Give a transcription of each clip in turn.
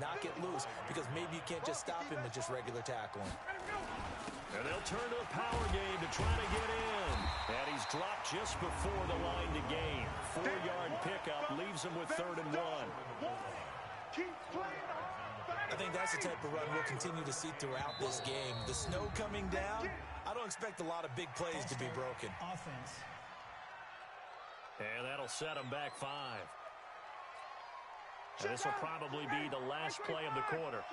not get loose, because maybe you can't just stop him with just regular tackling. And they'll turn to a power game to try to get in. And he's dropped just before the line to gain. 4-yard pickup leaves him with 3rd and 1. I think that's the type of run we'll continue to see throughout this game. The snow coming down, I don't expect a lot of big plays to be broken. Offense. And that'll set him back 5. And this will probably be the last play of the quarter.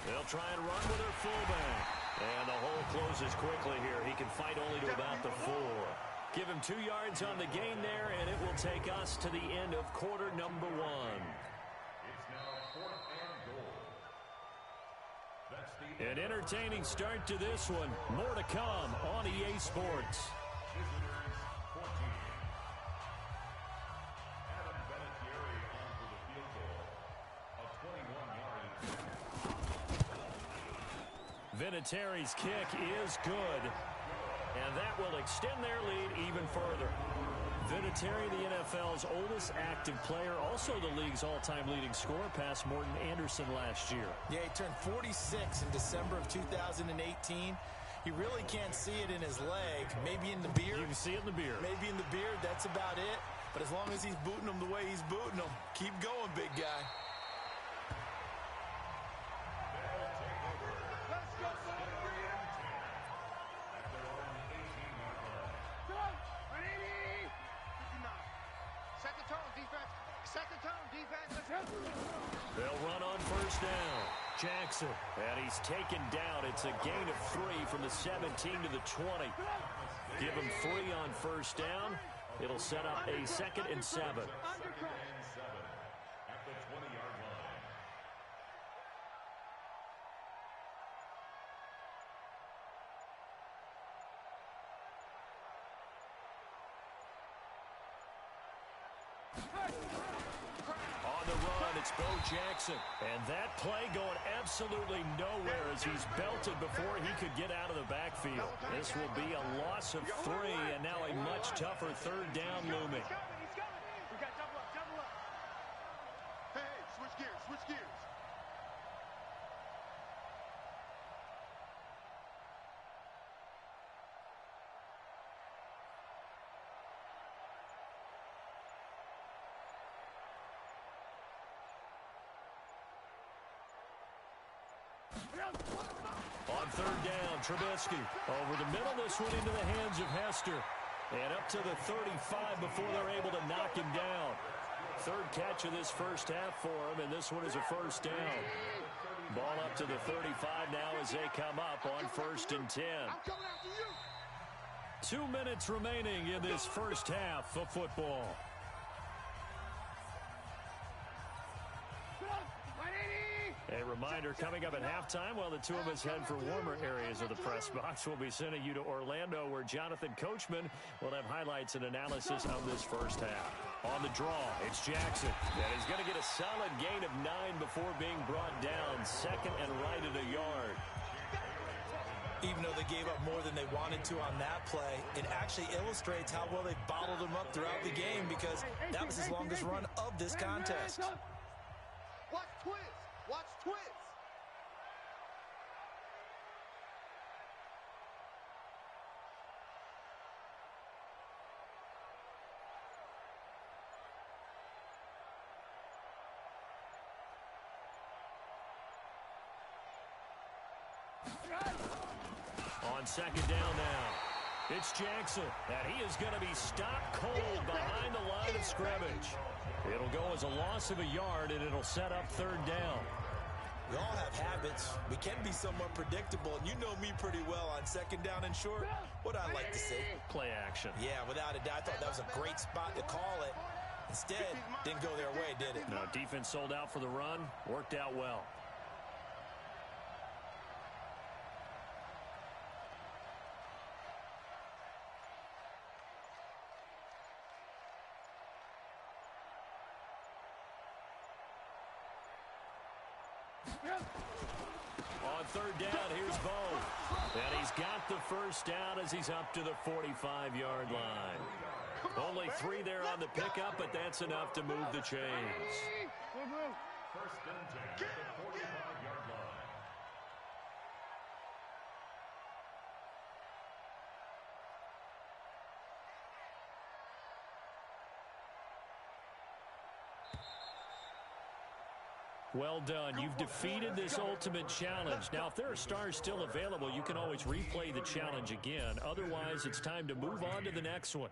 They'll try and run with their fullback. And the hole closes quickly here. He can fight only to about the 4. Give him 2 yards on the gain there, and it will take us to the end of quarter number 1. It's now 4th and goal. That's the An entertaining start to this one. More to come on EA Sports. Visitors 14. Adam Vinatieri on for the field goal. A 21-yard. Vinatieri's kick is good. And that will extend their lead even further. Vinatieri, the NFL's oldest active player, also the league's all-time leading scorer, past Morton Anderson last year. Yeah, he turned 46 in December of 2018. He really can't see it in his leg. Maybe in the beard. You can see it in the beard. Maybe in the beard, that's about it. But as long as he's booting them the way he's booting them, keep going, big guy. They'll run on 1st down. Jackson, and he's taken down. It's a gain of 3 from the 17 to the 20. Give him 3 on 1st down. It'll set up a 2nd and 7. At the 20-yard line. On the run, it's Bo Jackson. And that play going absolutely nowhere as he's belted before he could get out of the backfield. This will be a loss of 3, and now a much tougher 3rd down looming. Hey, switch gears, switch gears. On 3rd down, Trubisky over the middle. This one into the hands of Hester. And up to the 35 before they're able to knock him down. 3rd catch of this first half for him, and this one is a 1st down. Ball up to the 35 now as they come up on 1st and 10. 2 minutes remaining in this first half of football. A reminder, coming up at halftime, while the two of us head for warmer areas of the press box, we'll be sending you to Orlando, where Jonathan Coachman will have highlights and analysis of this first half. On the draw, it's Jackson. And he's going to get a solid gain of 9 before being brought down. 2nd and right at a yard. Even though they gave up more than they wanted to on that play, it actually illustrates how well they bottled him up throughout the game, because that was his longest run of this contest. Watch twist. Watch twist. On 2nd down now, it's Jackson, and he is going to be stopped cold behind the line of scrimmage. It'll go as a loss of a yard, and it'll set up 3rd down. We all have habits. We can be somewhat predictable, and you know me pretty well on 2nd down and short. What I like to see. Play action. Yeah, without a doubt. I thought that was a great spot to call it. Instead, didn't go their way, did it? No, defense sold out for the run. Worked out well. On 3rd down, here's Bo. And he's got the 1st down as he's up to the 45-yard line. Only 3 there on the pickup, but that's enough to move the chains. First and 10 at the 45-yard line. Well done. You've defeated this ultimate challenge. Now, if there are stars still available, you can always replay the challenge again. Otherwise, it's time to move on to the next one.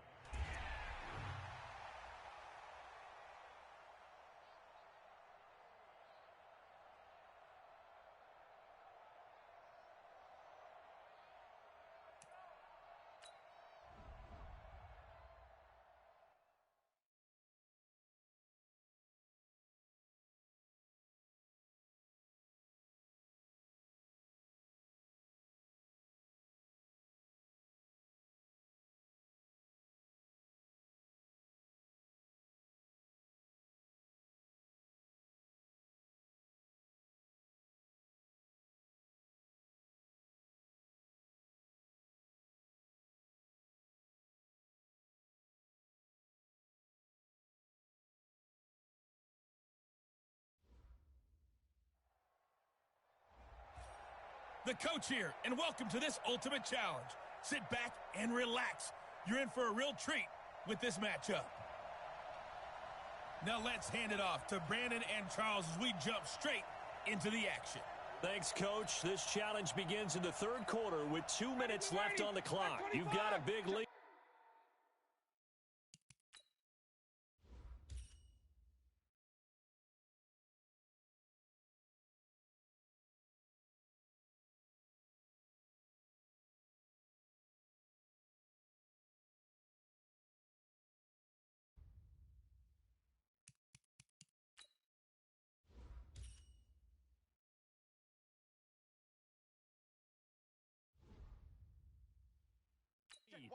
The coach here, and welcome to this ultimate challenge. Sit back and relax. You're in for a real treat with this matchup. Now let's hand it off to Brandon and Charles as we jump straight into the action. Thanks, Coach. This challenge begins in the third quarter with 2 minutes left on the clock. You've got a big lead.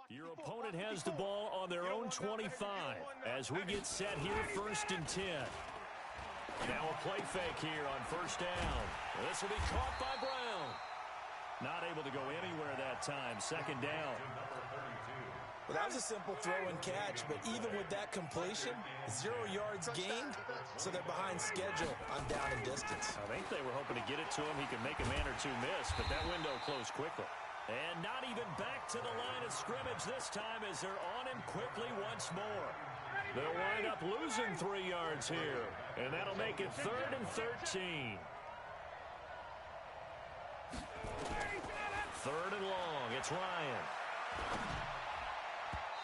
Your opponent has the ball on their own 25 as we get set here, 1st and 10. Now a play fake here on 1st down. This will be caught by Brown. Not able to go anywhere that time. 2nd down. Well, that was a simple throw and catch, but even with that completion, 0 yards gained, so they're behind schedule on down and distance. I think they were hoping to get it to him. He could make a man or two miss, but that window closed quickly. And not even back to the line of scrimmage this time as they're on him quickly once more. They'll wind up losing 3 yards here, and that'll make it 3rd and 13. 3rd and long. It's Ryan.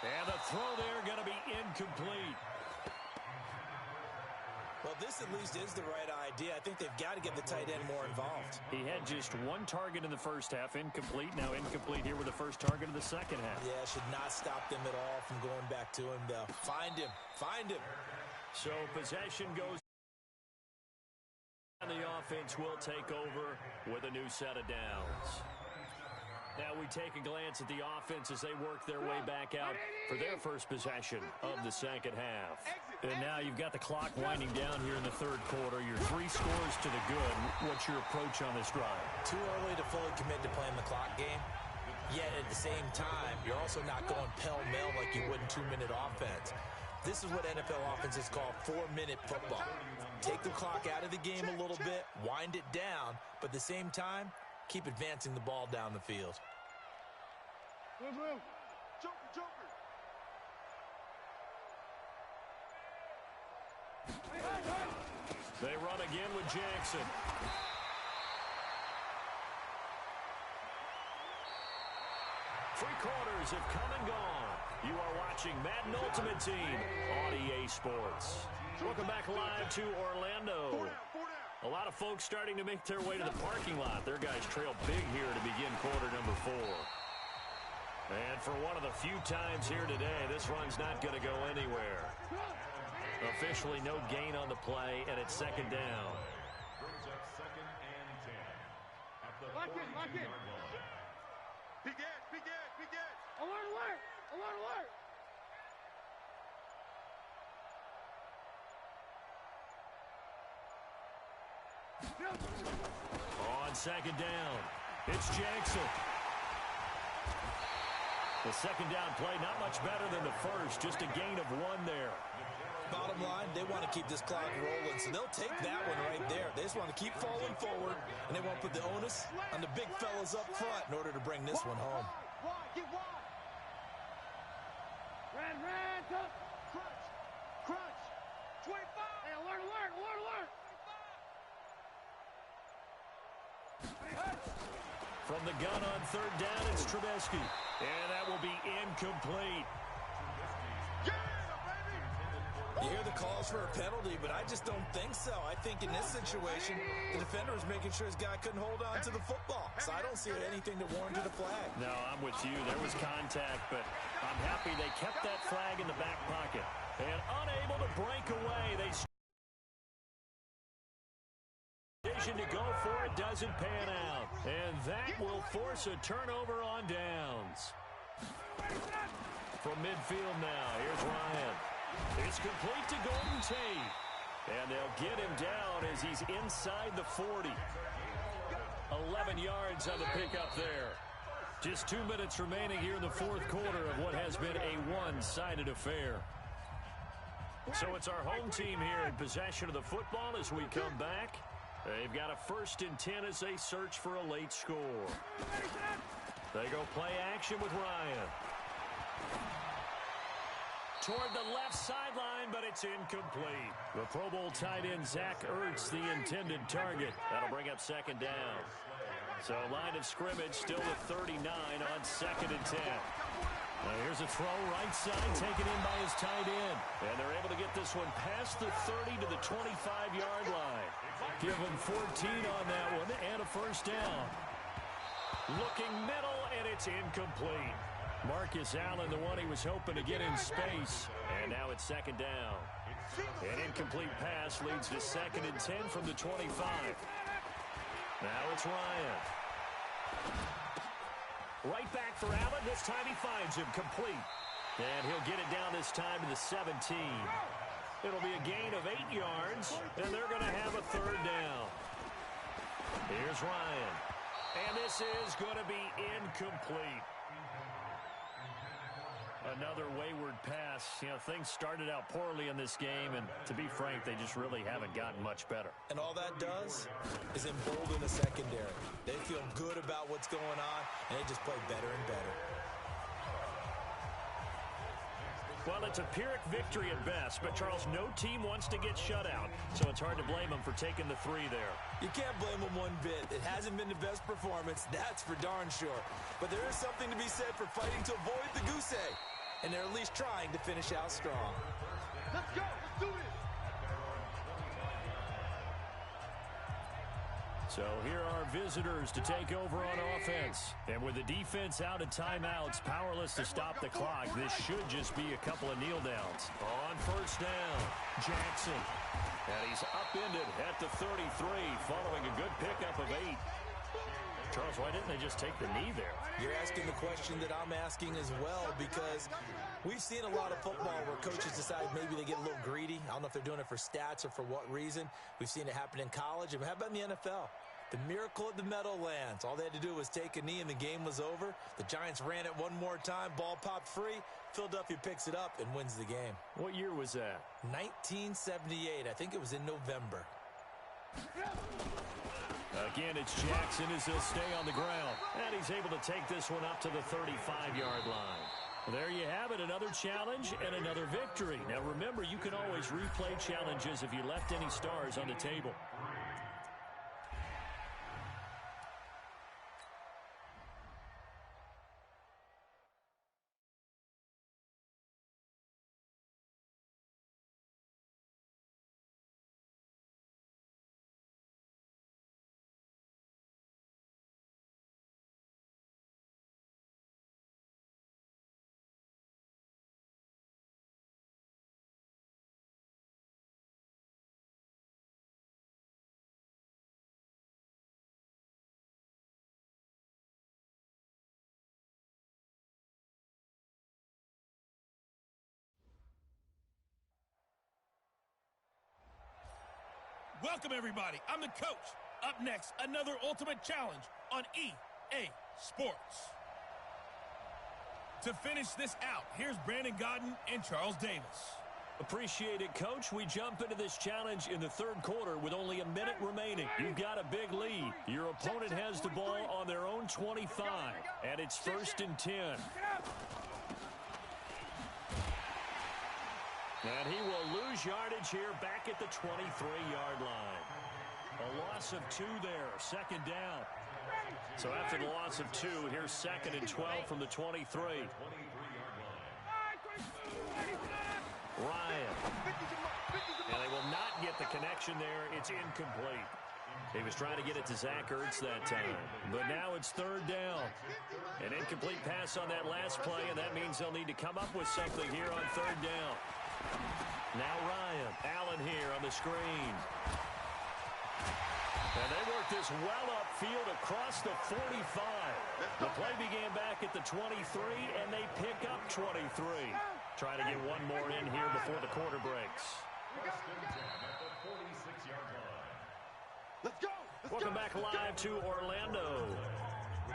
And the throw there going to be incomplete. Well, this at least is the right idea. I think they've got to get the tight end more involved. He had just 1 target in the first half, incomplete. Now incomplete here with the first target of the second half. Yeah, should not stop them at all from going back to him, though. Find him. Find him. So possession goes. And the offense will take over with a new set of downs. Now we take a glance at the offense as they work their way back out for their first possession of the second half. And now you've got the clock winding down here in the third quarter. You're 3 scores to the good. What's your approach on this drive? Too early to fully commit to playing the clock game. Yet at the same time, you're also not going pell-mell like you would in 2-minute offense. This is what NFL offenses call 4-minute football. Take the clock out of the game a little bit, wind it down, but at the same time, keep advancing the ball down the field. Joker, Joker. They run again with Jackson. Three quarters have come and gone. You are watching Madden Ultimate Team on EA Sports. Welcome back live to Orlando. A lot of folks starting to make their way to the parking lot. Their guys trail big here to begin quarter number 4. And for one of the few times here today, this run's not going to go anywhere. Officially no gain on the play, and it's 2nd down. Brings up 2nd and 10 at the 42-yard line. Big edge, big edge, big edge. Alert, alert, alert, alert. On 2nd down, it's Jackson. The second down play, not much better than the first, just a gain of 1 there. Bottom line, they want to keep this clock rolling, so they'll take that one right there. They just want to keep falling forward, and they want to put the onus on the big fellas up front in order to bring this one home. Get wide. Ran, tough. Crunch. 25. Hey, alert. From the gun on third down, it's Trubisky. And that will be incomplete. Yeah, baby. You hear the calls for a penalty, but I just don't think so. I think in this situation, the defender was making sure his guy couldn't hold on to the football. So I don't see anything that warranted a flag. No, I'm with you. There was contact, but I'm happy they kept that flag in the back pocket. And unable to break away, they decision to go for it doesn't pan out. And that will force a turnover on downs. From midfield now, here's Ryan. It's complete to Golden Tate. And they'll get him down as he's inside the 40. 11 yards on the pickup there. Just 2 minutes remaining here in the fourth quarter of what has been a one-sided affair. So it's our home team here in possession of the football as we come back. They've got a 1st and 10 as they search for a late score. They go play action with Ryan. Toward the left sideline, but it's incomplete. The Pro Bowl tight end Zach Ertz, the intended target. That'll bring up 2nd down. So line of scrimmage still with 39 on 2nd and 10. Now here's a throw right side taken in by his tight end. And they're able to get this one past the 30 to the 25-yard line. Give him 14 on that one and a 1st down. Looking middle, and it's incomplete. Marcus Allen, the one he was hoping to get in space. And now it's 2nd down. An incomplete pass leads to 2nd and 10 from the 25. Now it's Ryan. Right back for Allen. This time he finds him complete. And he'll get it down this time to the 17. It'll be a gain of 8 yards, and they're going to have a 3rd down. Here's Ryan. And this is going to be incomplete. Another wayward pass. You know, things started out poorly in this game, and to be frank, they just really haven't gotten much better. And all that does is embolden the secondary. They feel good about what's going on, and they just play better and better. Well, it's a Pyrrhic victory at best, but, Charles, no team wants to get shut out, so it's hard to blame them for taking the 3 there. You can't blame them one bit. It hasn't been the best performance, that's for darn sure. But there is something to be said for fighting to avoid the goose egg, and they're at least trying to finish out strong. Let's go. Let's do this. So here are visitors to take over on offense. And with the defense out of timeouts, powerless to stop the clock, this should just be a couple of kneel downs. On 1st down, Jackson. And he's upended at the 33 following a good pickup of 8. Charles, why didn't they just take the knee there? You're asking the question that I'm asking as well, because we've seen a lot of football where coaches decide maybe they get a little greedy. I don't know if they're doing it for stats or for what reason. We've seen it happen in college. And how about in the NFL? The miracle of the Meadowlands. All they had to do was take a knee and the game was over. The Giants ran it one more time. Ball popped free. Philadelphia picks it up and wins the game. What year was that? 1978. I think it was in November. Again, it's Jackson as he'll stay on the ground. And he's able to take this one up to the 35-yard line. Well, there you have it, another challenge and another victory. Now remember, you can always replay challenges if you left any stars on the table. Welcome, everybody. I'm the coach. Up next, another Ultimate Challenge on EA Sports. To finish this out, here's Brandon Godden and Charles Davis. Appreciate it, Coach. We jump into this challenge in the third quarter with only a minute remaining. You've got a big lead. Your opponent has the ball on their own 25, and it's 1st and 10. And he will lose yardage here back at the 23-yard line. A loss of 2 there, 2nd down. So after the loss of 2, here's 2nd and 12 from the 23. Ryan. And they will not get the connection there. It's incomplete. He was trying to get it to Zach Ertz that time. But now it's 3rd down. An incomplete pass on that last play, and that means they'll need to come up with something here on 3rd down. Now Ryan. Allen here on the screen. And they work this well upfield across the 45. The play began back at the 23, and they pick up 23. Try to get one more in here before the quarter breaks. Let's go. Welcome back live to Orlando.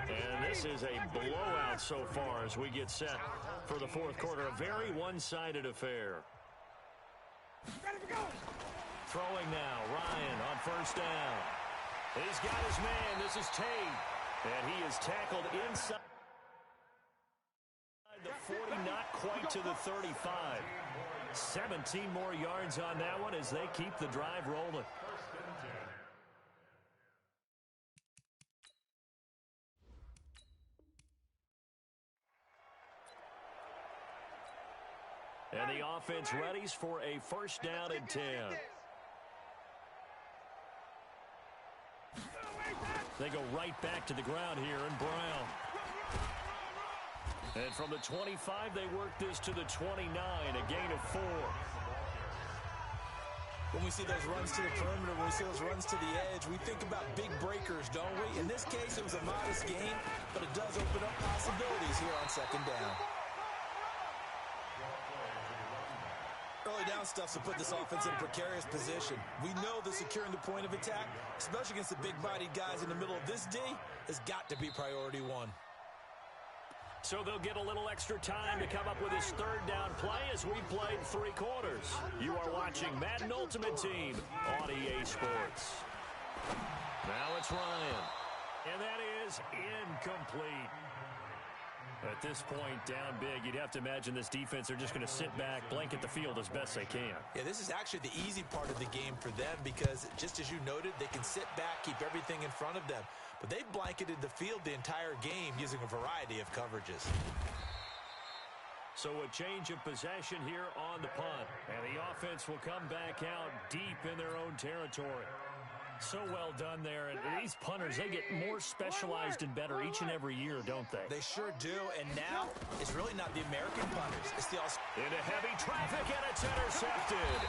And this is a blowout so far as we get set for the 4th quarter. A very one-sided affair. Throwing now. Ryan on 1st down. He's got his man. This is Tate. And he is tackled inside the 40, not quite to the 35. 17 more yards on that one as they keep the drive rolling. And the offense readies for a 1st down and 10. They go right back to the ground here in Brown. And from the 25, they work this to the 29, a gain of 4. When we see those runs to the perimeter, when we see those runs to the edge, we think about big breakers, don't we? In this case, it was a modest gain, but it does open up possibilities here on 2nd down. Early down stuff to put this offense in a precarious position. We know that securing the point of attack, especially against the big-bodied guys in the middle of this D, has got to be priority 1. So they'll get a little extra time to come up with his 3rd down play as we played 3 quarters. You are watching Madden Ultimate Team on EA Sports. Now it's Ryan. And that is incomplete. At this point, down big, you'd have to imagine this defense are just going to sit back, blanket the field as best they can. Yeah, this is actually the easy part of the game for them because, just as you noted, they can sit back, keep everything in front of them. But they've blanketed the field the entire game using a variety of coverages. So a change of possession here on the punt. And the offense will come back out deep in their own territory. So well done there. And these punters, they get more specialized and better each and every year, don't they? They sure do. And now, it's really not the American punters. It's the into heavy traffic, and it's intercepted.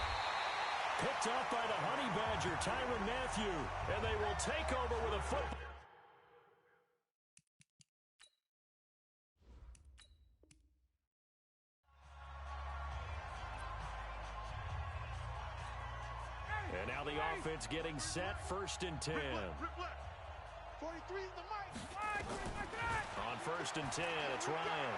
Picked up by the Honey Badger, Tyrann Mathieu. And they will take over with a football. And now the offense getting set, 1st and 10. 43 is the mic. On 1st and 10, it's Ryan.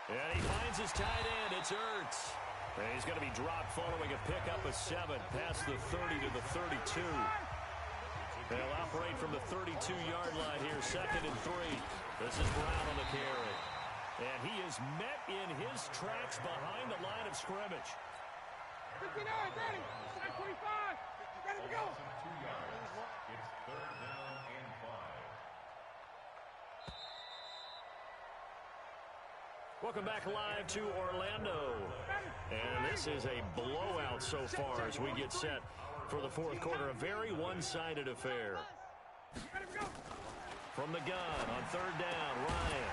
And he finds his tight end. It's Ertz. And he's going to be dropped following a pickup of 7 past the 30 to the 32. They'll operate from the 32-yard line here, 2nd and 3. This is Brown on the carry. And he is met in his tracks behind the line of scrimmage. 59, ready. 25. Ready to go. 2 yards. It's 3rd down and 5. Welcome back live to Orlando. And this is a blowout so far as we get set for the 4th quarter. A very one-sided affair. From the gun on 3rd down, Ryan.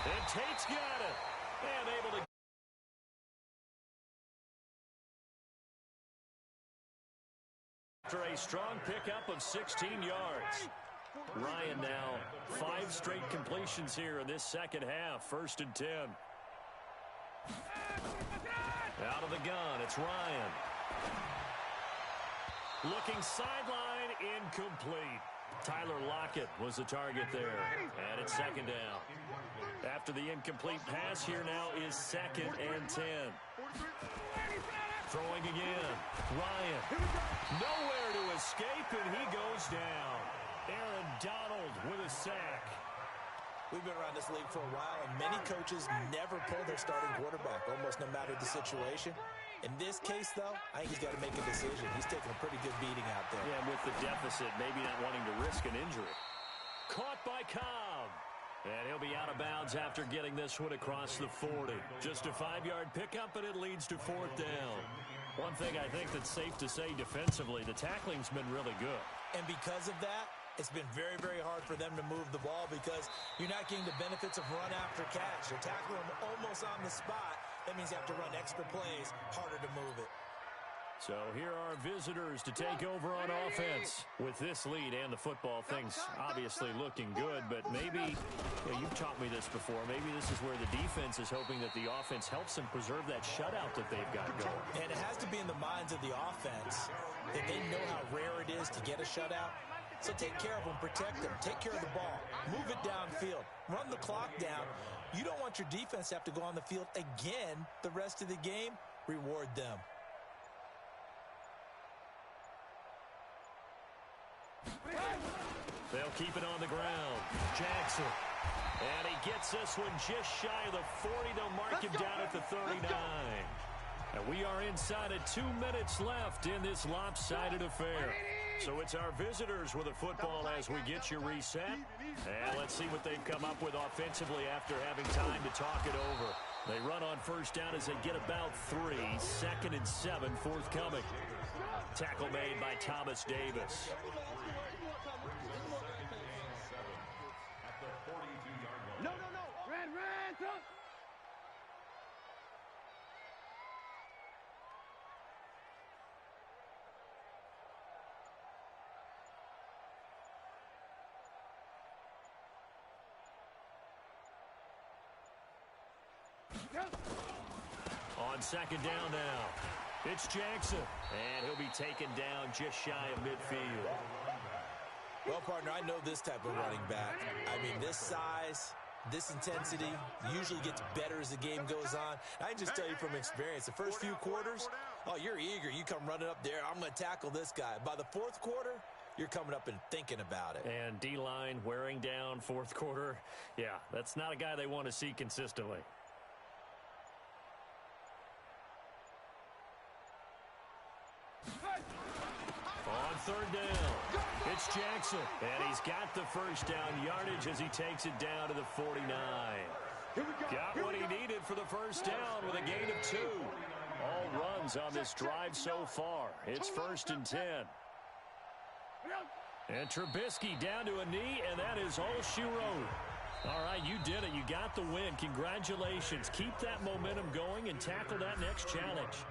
And Tate's got it. And able to after a strong pickup of 16 yards. Ryan now 5 straight completions here in this 2nd half. 1st and 10. Out of the gun, it's Ryan. Looking sideline, incomplete. Tyler Lockett was the target there. And it's second down. After the incomplete pass, here now is 2nd and 10. Throwing again. Ryan. Nowhere to escape, and he goes down. Aaron Donald with a sack. We've been around this league for a while, and many coaches never pull their starting quarterback, almost no matter the situation. In this case, though, I think he's got to make a decision. He's taking a pretty good beating out there. Yeah, with the deficit, maybe not wanting to risk an injury. Caught by Cobb. And he'll be out of bounds after getting this one across the 40. Just a 5-yard pickup, and it leads to 4th down. One thing I think that's safe to say defensively, the tackling's been really good. And because of that, it's been very, very hard for them to move the ball because you're not getting the benefits of run after catch. You're tackling them almost on the spot. That means you have to run extra plays, harder to move it. So here are visitors to take over on offense. With this lead and the football, things obviously looking good, but maybe, you've taught me this before, maybe this is where the defense is hoping that the offense helps them preserve that shutout that they've got going. And it has to be in the minds of the offense that they know how rare it is to get a shutout. So take care of them, protect them, take care of the ball, move it downfield, run the clock down. You don't want your defense to have to go on the field again the rest of the game. Reward them. They'll keep it on the ground. Jackson. And he gets this one just shy of the 40. They'll mark him down at the 39. And we are inside of 2 minutes left in this lopsided affair. So it's our visitors with the football as we get you reset. And let's see what they've come up with offensively after having time to talk it over. They run on first down as they get about 3. 2nd and 7 forthcoming. Tackle made by Thomas Davis. No. Red, up. On second down now, it's Jackson. And he'll be taken down just shy of midfield. Well, partner, I know this type of running back. I mean, this size, this intensity usually gets better as the game goes on. I can just tell you from experience, the first few quarters, oh, you're eager. You come running up there, I'm going to tackle this guy. By the 4th quarter, you're coming up and thinking about it. And D-line wearing down 4th quarter. Yeah, that's not a guy they want to see consistently. On 3rd down, it's Jackson. And he's got the first down yardage as he takes it down to the 49. Got what he needed for the first down with a gain of 2. All runs on this drive so far. It's 1st and 10. And Trubisky down to a knee, and that is all she wrote. All right, you did it. You got the win. Congratulations. Keep that momentum going and tackle that next challenge.